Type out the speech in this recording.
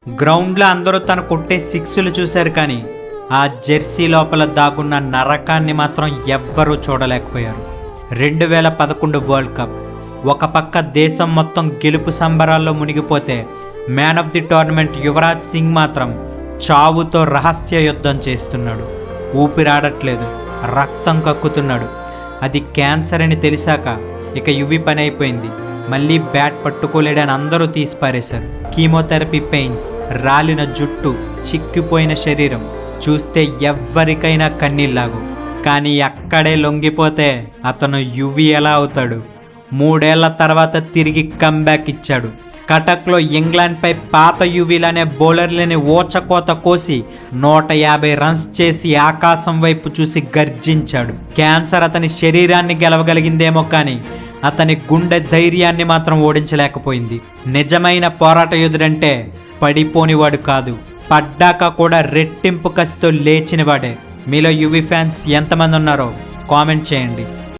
గ్రౌండ్లో అందరూ తను కొట్టే సిక్స్లు చూశారు, కానీ ఆ జెర్సీ లోపల దాగున్న నరకాన్ని మాత్రం ఎవ్వరూ చూడలేకపోయారు. 2011 వరల్డ్ కప్ ఒక పక్క దేశం మొత్తం గెలుపు సంబరాల్లో మునిగిపోతే, man of the tournament Yuvraj Singh మాత్రం చావుతో రహస్య యుద్ధం చేస్తున్నాడు. ఊపిరాడట్లేదు, రక్తం కక్కుతున్నాడు. అది క్యాన్సర్ అని తెలిసాక ఇక యువి పని అయిపోయింది. మళ్ళీ బ్యాట్ పట్టుకోలేడని అందరూ తీసిపారేశారు. కీమోథెరపీ పెయిన్స్, రాలిన జుట్టు, చిక్కిపోయిన శరీరం చూస్తే ఎవ్వరికైనా కన్నీళ్ళాగు. కానీ అక్కడే లొంగిపోతే అతను యువి ఎలా అవుతాడు? 3 ఏళ్ల తర్వాత తిరిగి కమ్బ్యాక్ ఇచ్చాడు. కటక్లో ఇంగ్లాండ్పై పాత యువీలనే బౌలర్లని ఓచకోత కోసి 150 రన్స్ చేసి ఆకాశం వైపు చూసి గర్జించాడు. క్యాన్సర్ అతని శరీరాన్ని గెలవగలిగిందేమో, కానీ అతని గుండె ధైర్యాన్ని మాత్రం ఓడించలేకపోయింది. నిజమైన పోరాట యోధుడంటే పడిపోనివాడు కాదు, పడ్డాక కూడా రెట్టింపు కసితో లేచినవాడే. మీలో యువి ఫ్యాన్స్ ఎంతమంది ఉన్నారో కామెంట్ చేయండి.